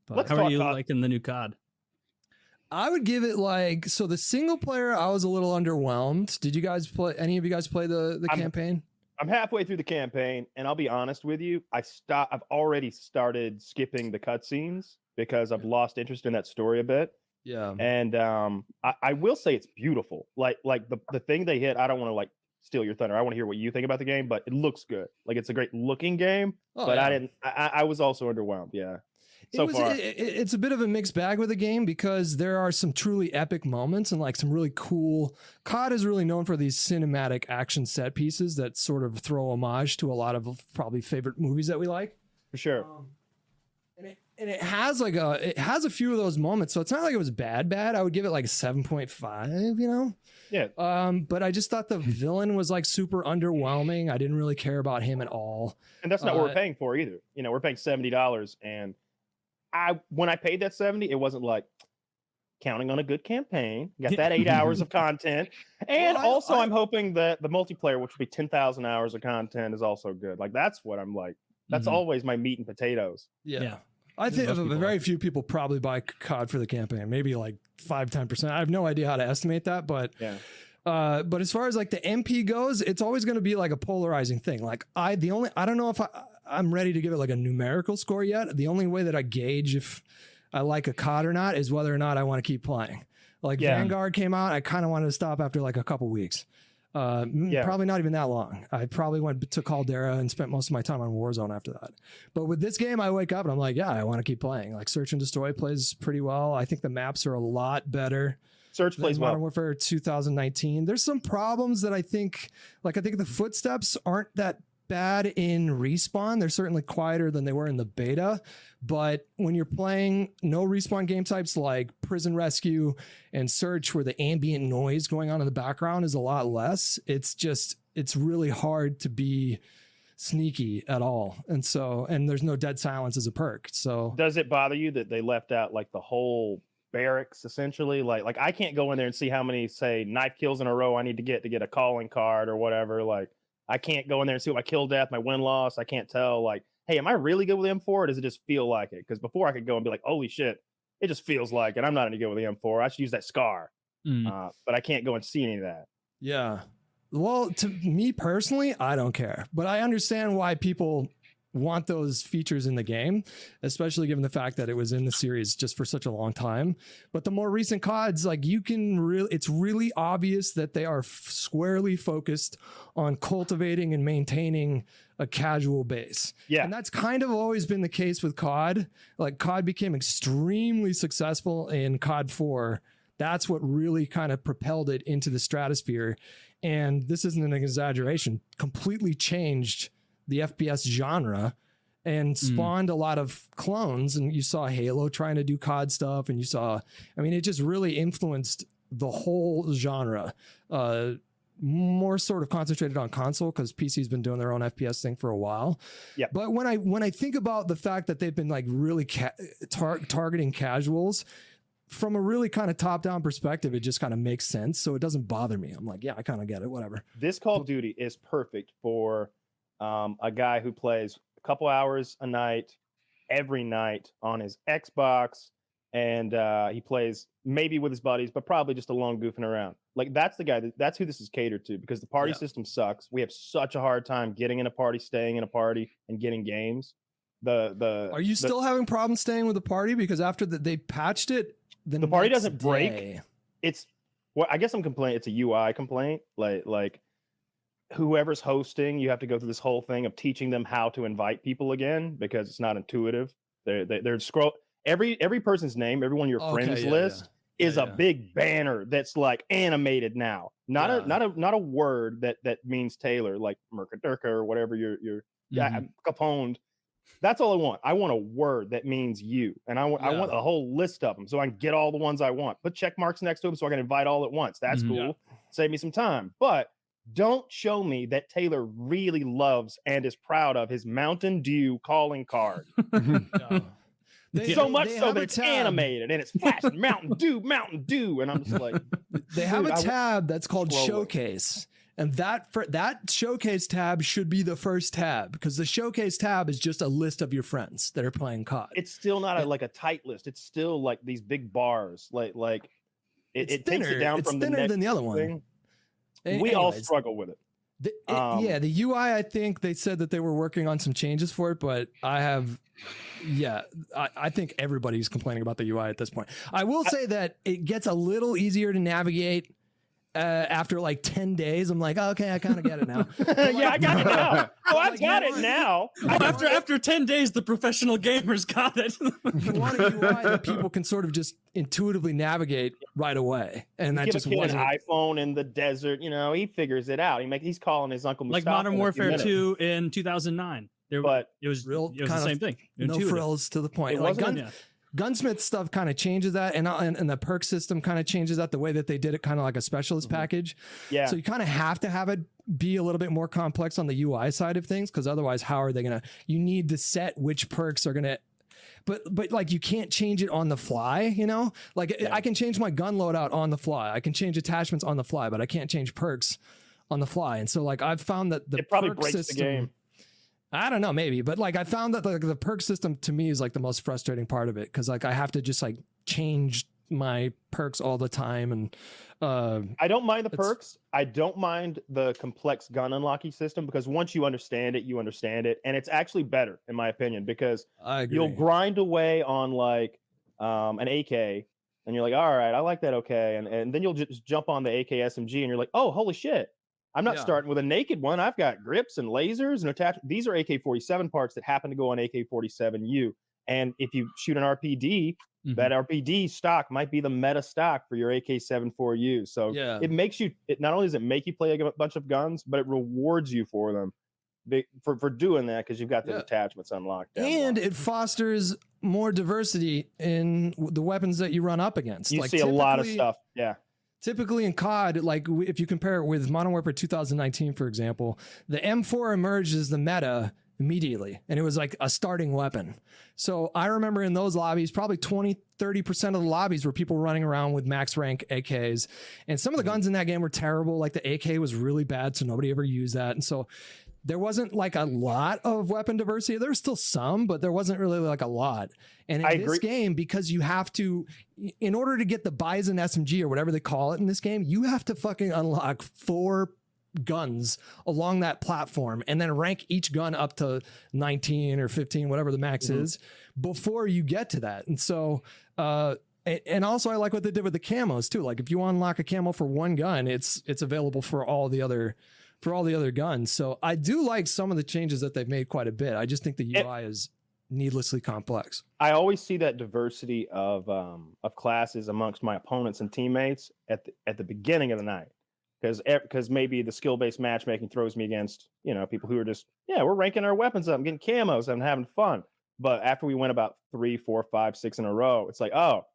But how are you liking the new COD? I would give it like, so the single player, I was a little underwhelmed. Did you guys play, any of you guys play the campaign? I'm halfway through the campaign, and I'll be honest with you, I've already started skipping the cutscenes because I've lost interest in that story a bit. Yeah. And I will say it's beautiful. Like the thing they hit, I don't want to like steal your thunder. I want to hear what you think about the game, but it looks good. Like it's a great looking game, but yeah. I was also underwhelmed. Yeah. So far, it's a bit of a mixed bag with the game because there are some truly epic moments and like some really cool. COD is really known for these cinematic action set pieces that sort of throw homage to a lot of probably favorite movies that we like. For sure. And it has a few of those moments, so it's not like it was bad. I would give it like a 7.5, you know? Yeah. But I just thought the villain was like super underwhelming. I didn't really care about him at all. And that's not what we're paying for either. You know, we're paying $70, and when I paid that $70, it wasn't like counting on a good campaign. You got that 8 hours of content. And also I'm hoping that the multiplayer, which would be 10,000 hours of content, is also good. Like that's what I'm like. That's always my meat and potatoes. Yeah. I think very few people probably buy COD for the campaign, maybe like 5-10%. I have no idea how to estimate that, but yeah. But as far as like the MP goes, it's always going to be like a polarizing thing. Like I don't know if I'm ready to give it like a numerical score yet. The only way that I gauge if I like a COD or not is whether or not I want to keep playing. Like Vanguard came out, I kind of wanted to stop after like a couple weeks. Probably not even that long. I probably went to Caldera and spent most of my time on Warzone after that. But with this game, I wake up and I'm like, yeah, I want to keep playing. Like Search and Destroy plays pretty well. I think the maps are a lot better. Search plays well. Modern Warfare 2019. There's some problems that I think the footsteps aren't that bad in Respawn. They're certainly quieter than they were in the beta. But when you're playing no Respawn game types like Prison Rescue and Search, where the ambient noise going on in the background is a lot less, it's really hard to be sneaky at all. And there's no dead silence as a perk. So does it bother you that they left out like the whole barracks essentially? Like I can't go in there and see how many, say, knife kills in a row I need to get a calling card or whatever. Like I can't go in there and see what my kill death, my win loss. I can't tell like, hey, am I really good with M4 or does it just feel like it? Because before I could go and be like, holy shit, it just feels like it. I'm not any good with the M4. I should use that SCAR. But I can't go and see any of that. Yeah. Well, to me personally, I don't care, but I understand why people want those features in the game, especially given the fact that it was in the series just for such a long time. But the more recent CODs, like it's really obvious that they are squarely focused on cultivating and maintaining a casual base. Yeah. And that's kind of always been the case with COD. Like COD became extremely successful in COD 4. That's what really kind of propelled it into the stratosphere. And this isn't an exaggeration, completely changed the FPS genre and spawned a lot of clones. And you saw Halo trying to do COD stuff, and it just really influenced the whole genre. More sort of concentrated on console because PC's been doing their own FPS thing for a while. Yeah. But when I think about the fact that they've been like really targeting casuals from a really kind of top-down perspective, it just kind of makes sense. So it doesn't bother me. I'm like, yeah, I kind of get it. Whatever. This Call of Duty is perfect for a guy who plays a couple hours a night, every night on his Xbox, and he plays maybe with his buddies, but probably just alone goofing around. Like that's the guy. That's who this is catered to because the party system sucks. We have such a hard time getting in a party, staying in a party, and getting games. Are you still having problems staying with the party? Because after they patched it, the party doesn't break. I guess I'm complaining. It's a UI complaint. Like whoever's hosting, you have to go through this whole thing of teaching them how to invite people again because it's not intuitive. They're scroll every person's name, everyone your friends list is a big banner that's like animated now. Not a word that means Taylor, like Murka or whatever your Capone. That's all I want. I want a word that means you, and I want a whole list of them so I can get all the ones I want. Put check marks next to them so I can invite all at once. That's cool. Save me some time, but don't show me that Taylor really loves and is proud of his Mountain Dew calling card. So much so that it's animated and it's flashing Mountain Dew, and I'm just like, they have a tab that's called Showcase, And that showcase tab should be the first tab, because the showcase tab is just a list of your friends that are playing COD. It's still not like a tight list. It's still like these big bars. Like it takes it down from the next than the other thing. one. We all struggle with it. The UI, I think they said that they were working on some changes for it, but I think everybody's complaining about the UI at this point. I will say that it gets a little easier to navigate after like 10 days. I'm like, oh, okay, I kind of get it now. Yeah, I got it now. Oh, I've got it now. After 10 days, the professional gamers got it. You want a UI that people can sort of just intuitively navigate right away, and that just wasn't an iPhone in the desert. You know, he figures it out. He's calling his uncle Mustafa. Like Modern Warfare 2 in 2009. But it was the same thing. No frills to the point. Gunsmith stuff kind of changes that, and the perk system kind of changes that, the way that they did it, kind of like a specialist package. Yeah. So you kind of have to have it be a little bit more complex on the UI side of things, because otherwise, how are they gonna? You need to set which perks are gonna. But like, you can't change it on the fly, you know? Like, I can change my gun loadout on the fly. I can change attachments on the fly, but I can't change perks on the fly. And so like, I've found that it probably perk breaks system, the game. I don't know, maybe, but like, I found that the perk system to me is like the most frustrating part of it, because like I have to just like change my perks all the time, and I don't mind the perks. I don't mind the complex gun unlocking system, because once you understand it, and it's actually better in my opinion, because you'll grind away on like an AK, and you're like, all right, I like that, okay, and then you'll just jump on the AK SMG, and you're like, oh, holy shit. I'm not starting with a naked one. I've got grips and lasers and attachments. These are AK-47 parts that happen to go on AK-47U. And if you shoot an RPD, that RPD stock might be the meta stock for your AK-74U. So it makes you, not only does it make you play a bunch of guns, but it rewards you for them for doing that, because you've got those attachments unlocked. And it fosters more diversity in the weapons that you run up against. You see a lot of stuff. Yeah. Typically in COD, like if you compare it with Modern Warfare 2019, for example, the M4 emerged as the meta immediately, and it was like a starting weapon. So I remember in those lobbies, probably 20-30% of the lobbies were people running around with max rank AKs, and some of the guns in that game were terrible. Like the AK was really bad, so nobody ever used that, and so there wasn't like a lot of weapon diversity. There was still some, but there wasn't really like a lot. And in this game, because you have to, in order to get the Bison SMG or whatever they call it in this game, you have to fucking unlock 4 guns along that platform, and then rank each gun up to 19 or 15, whatever the max is, before you get to that. And so, and also I like what they did with the camos too. Like if you unlock a camo for one gun, it's available for all the other guns. So I do like some of the changes that they've made quite a bit. I just think the UI is needlessly complex. I always see that diversity of classes amongst my opponents and teammates at the beginning of the night, because maybe the skill-based matchmaking throws me against, you know, people who are just, we're ranking our weapons up, getting camos and having fun. But after we went about 3, 4, 5, 6 in a row, it's like, oh,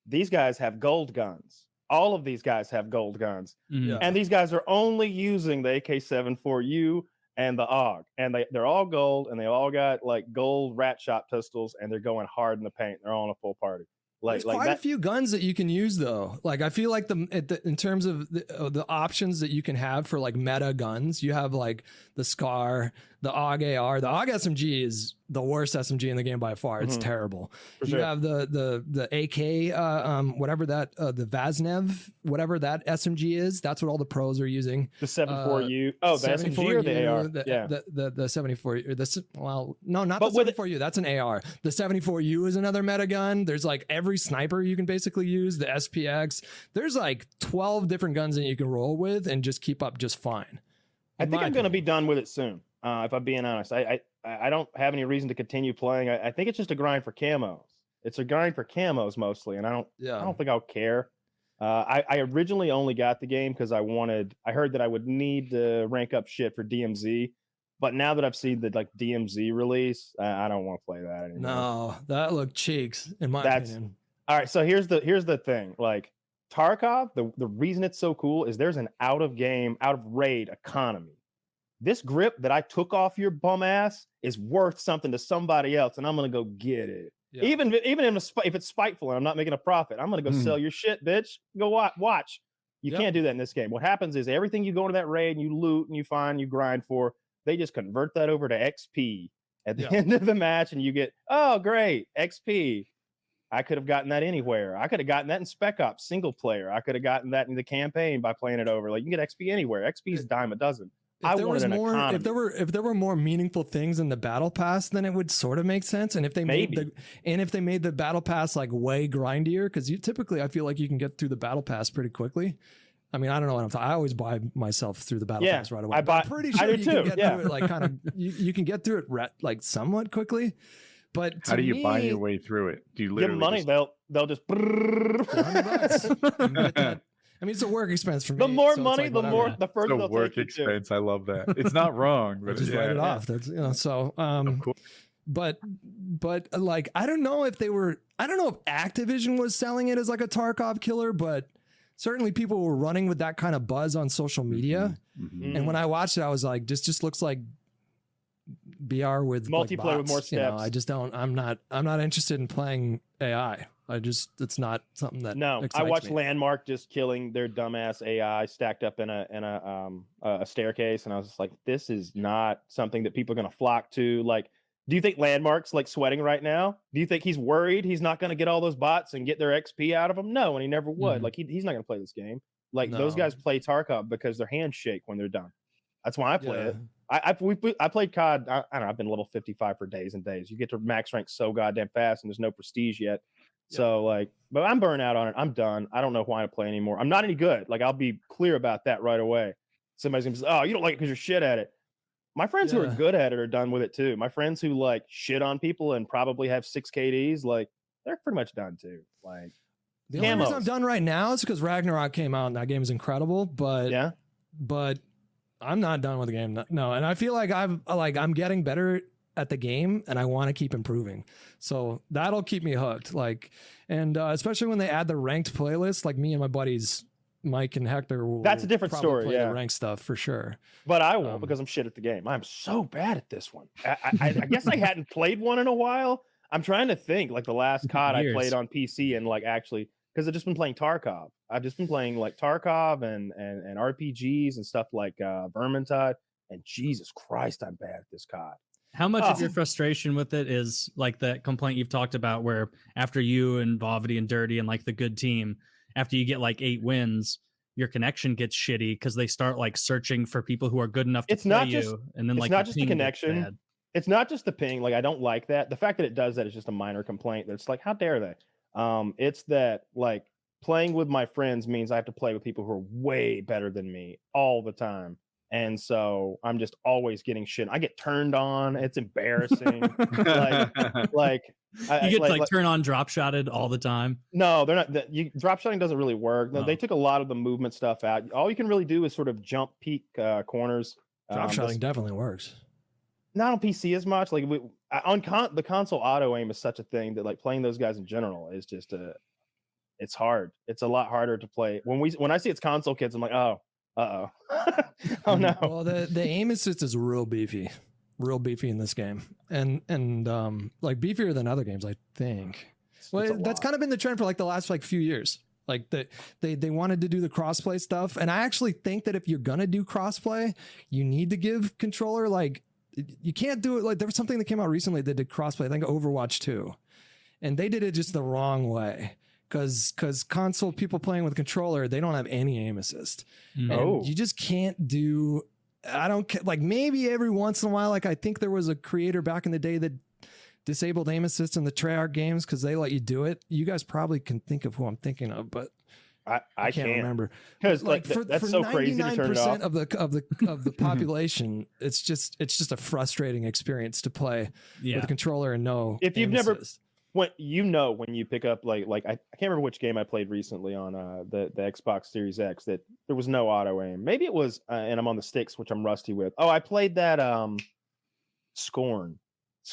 these guys have gold guns. All of these guys have gold guns. And these guys are only using the AK-74U and the AUG. And they're all gold, and they all got like gold rat shot pistols, and they're going hard in the paint. They're all in a full party. There's quite a few guns that you can use though. Like I feel like in terms of the options that you can have for like meta guns, you have like the SCAR, the AUG AR. The AUG SMG is the worst SMG in the game by far. It's terrible. You have the AK, whatever that the Vaznev, whatever that SMG is. That's what all the pros are using. The 74U. Oh, the SMG or the AR? The 74. Well, no, not the 74U. That's an AR. The 74U is another meta gun. There's like every sniper you can basically use. The SPX. There's like 12 different guns that you can roll with and just keep up just fine. I think I'm going to be done with it soon. If I'm being honest, I don't have any reason to continue playing. I think it's just a grind for camos. It's a grind for camos mostly, and I don't think I'll care. I originally only got the game because I heard that I would need to rank up shit for DMZ, but now that I've seen the like DMZ release, I don't want to play that anymore. No, that looked cheeks in my opinion. All right, so here's the thing. Like Tarkov, the reason it's so cool is there's an out of raid economy. This grip that I took off your bum ass is worth something to somebody else, and I'm gonna go get it. Yeah. Even if it's spiteful and I'm not making a profit, I'm gonna go sell your shit, bitch. Go watch. You Yep. can't do that in this game. What happens is everything you go into that raid and you loot and you find, you grind for, they just convert that over to XP at the Yeah. end of the match, and you get, oh, great, XP. I could have gotten that anywhere. I could have gotten that in Spec Ops single player. I could have gotten that in the campaign by playing it over. Like, you can get XP anywhere. XP is a dime a dozen. I wanted an economy. If there were more meaningful things in the battle pass, then it would sort of make sense. And if they made the battle pass like way grindier, because you typically, I feel like you can get through the battle pass pretty quickly. I mean, I don't know what I'm talking. I always buy myself through the battle pass right away. I'm pretty sure you can get through it like kind of. You can get through it like somewhat quickly. But how do you buy your way through it? Do you literally give money? They'll just. $100. I mean, it's a work expense for me. The more so money, like the more the further they'll work take you expense. I love that. It's not wrong, but just write it off. That's so. But like I don't know if Activision was selling it as like a Tarkov killer, but certainly people were running with that kind of buzz on social media. Mm-hmm. And when I watched it, I was like, this just looks like BR with multiplayer like bots. with more steps. I just don't. I'm not interested in playing AI. It's not something that. No, I watched Landmark just killing their dumbass AI stacked up in a staircase, and I was just like, this is not something that people are going to flock to. Like, do you think Landmark's like sweating right now? Do you think he's worried he's not going to get all those bots and get their XP out of them? No, and he never would. Mm-hmm. Like, he's not going to play this game. Like, those guys play Tarkov because their hands shake when they're done. That's why I play it. I played COD. I don't know. I've been level 55 for days and days. You get to max rank so goddamn fast, and there's no prestige yet. So like, but I'm burnt out on it. I'm done. I don't know why I play anymore. I'm not any good. Like, I'll be clear about that right away. Somebody's gonna say, "Oh, you don't like it because you're shit at it." My friends who are good at it are done with it too. My friends who like shit on people and probably have 6 KDs, like, they're pretty much done too. Like, the only reason I'm done right now is because Ragnarok came out and that game is incredible. But but I'm not done with the game. No, and I feel like I'm getting better at the game, and I want to keep improving. So that'll keep me hooked. Like, and especially when they add the ranked playlist, like me and my buddies Mike and Hector will. That's a different story. Play the ranked stuff for sure. But I won't because I'm shit at the game. I'm so bad at this one. I guess I hadn't played one in a while. I'm trying to think. Like the last COD I played on PC and like actually, because I've just been playing Tarkov. I've just been playing like Tarkov and RPGs and stuff like Vermintide. And Jesus Christ, I'm bad at this COD. How much of your frustration with it is like that complaint you've talked about where after you and Vovity and Dirty and like the good team, after you get like 8 wins, your connection gets shitty because they start like searching for people who are good enough to play you. And then like it's not just the connection. It's not just the ping. Like, I don't like that. The fact that it does that is just a minor complaint. That's like, how dare they? It's that like playing with my friends means I have to play with people who are way better than me all the time. And so I'm just always getting shit. I get turned on. It's embarrassing. like you get like turn on drop shotted all the time. No, they're not. Drop shotting doesn't really work. No, they took a lot of the movement stuff out. All you can really do is sort of jump peek corners. Drop shotting definitely works. Not on PC as much. Like the console auto aim is such a thing that like playing those guys in general is just it's hard. It's a lot harder to play. When I see it's console kids, I'm like, oh oh no. Well, the aim assist is real beefy in this game, and like beefier than other games, I think. Well, that's kind of been the trend for like the last like few years. Like they wanted to do the crossplay stuff, and I actually think that if you're gonna do crossplay, you need to give controller like you can't do it like there was something that came out recently that did crossplay. I think Overwatch 2, and they did it just the wrong way. Because console people playing with controller, they don't have any aim assist. And you just can't do. I don't like maybe every once in a while. Like I think there was a creator back in the day that disabled aim assist in the Treyarch games because they let you do it. You guys probably can think of who I'm thinking of, but I can't remember. Because like that's so crazy to turn it off. Of the population, it's just a frustrating experience to play with a controller and no. If you've never. When you pick up like I can't remember which game I played recently on the Xbox Series X that there was no auto aim. Maybe it was and I'm on the sticks, which I'm rusty with. Oh, I played that Scorn.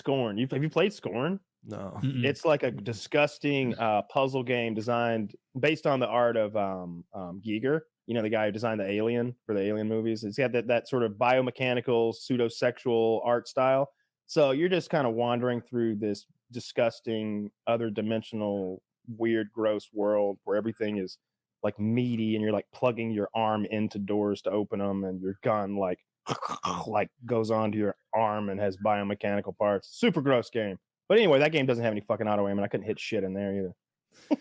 Have you played Scorn? No. Mm-mm. It's like a disgusting puzzle game designed based on the art of Giger. You know, the guy who designed the Alien for the Alien movies. It's got that sort of biomechanical pseudo-sexual art style. So you're just kind of wandering through this disgusting other dimensional weird gross world where everything is like meaty, and you're like plugging your arm into doors to open them, and your gun like goes onto your arm and has biomechanical parts. Super gross game. But anyway, that game doesn't have any fucking auto aim, and I couldn't hit shit in there either.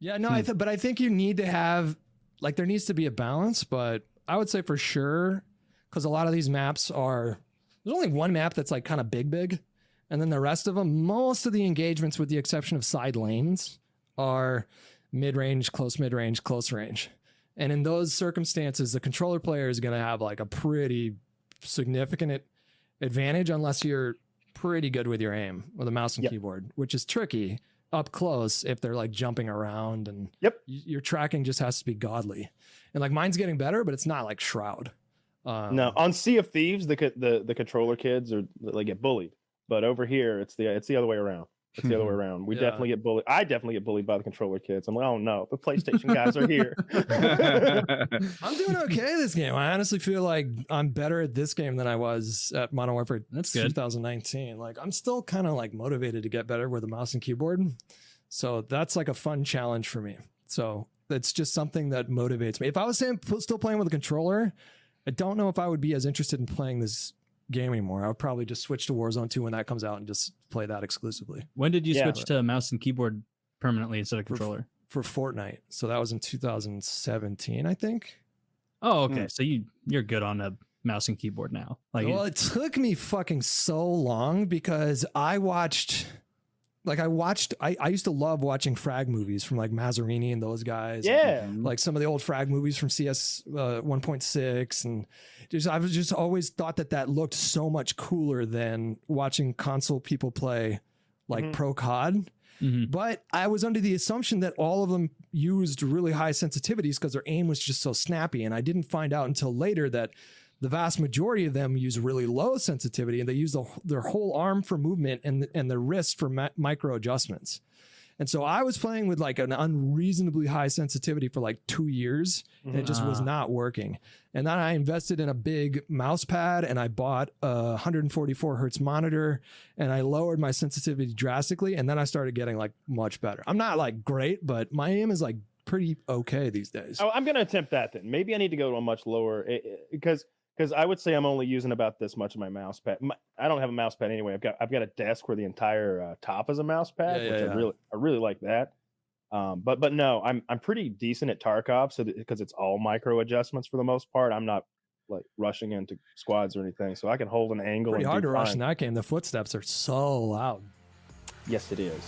Yeah, no, but I think you need to have, like, there needs to be a balance, but I would say for sure, because a lot of these maps are, there's only one map that's like kind of big, and then the rest of them, most of the engagements with the exception of side lanes are mid-range, close mid-range, close range. And in those circumstances, the controller player is going to have like a pretty significant advantage unless you're pretty good with your aim with a mouse and keyboard, which is tricky up close if they're like jumping around, and your tracking just has to be godly. And like mine's getting better, but it's not like Shroud. No, on Sea of Thieves, the controller kids they get bullied, but over here it's the other way around. It's the other way around. We definitely get bullied. I definitely get bullied by the controller kids. I'm like, oh no, the PlayStation guys are here. I'm doing okay this game. I honestly feel like I'm better at this game than I was at Modern Warfare. That's good. 2019. Like I'm still kind of like motivated to get better with a mouse and keyboard. So that's like a fun challenge for me. So it's just something that motivates me. If I was still playing with a controller, I don't know if I would be as interested in playing this game anymore. I would probably just switch to Warzone 2 when that comes out and just play that exclusively. When did you switch to mouse and keyboard permanently instead of controller? For Fortnite. So that was in 2017, I think. Oh, okay. So you're good on a mouse and keyboard now. Like, well, it took me fucking so long because I used to love watching frag movies from like Mazzarini and those guys. Yeah. And like some of the old frag movies from CS 1.6. And I've just always thought that looked so much cooler than watching console people play like pro COD. But I was under the assumption that all of them used really high sensitivities because their aim was just so snappy. And I didn't find out until later that the vast majority of them use really low sensitivity, and they use their whole arm for movement and their wrist for micro adjustments. And so I was playing with like an unreasonably high sensitivity for like 2 years, and it just was not working. And then I invested in a big mouse pad, and I bought a 144 hertz monitor, and I lowered my sensitivity drastically. And then I started getting like much better. I'm not like great, but my aim is like pretty okay these days. Oh, I'm going to attempt that then. Maybe I need to go to a much lower because I would say I'm only using about this much of my mouse pad. I don't have a mouse pad anyway. I've got a desk where the entire top is a mouse pad, which I really like that. But no, I'm pretty decent at Tarkov, so because it's all micro adjustments for the most part. I'm not like rushing into squads or anything, so I can hold an angle. Pretty hard to rush in that game. The footsteps are so loud. Yes, it is.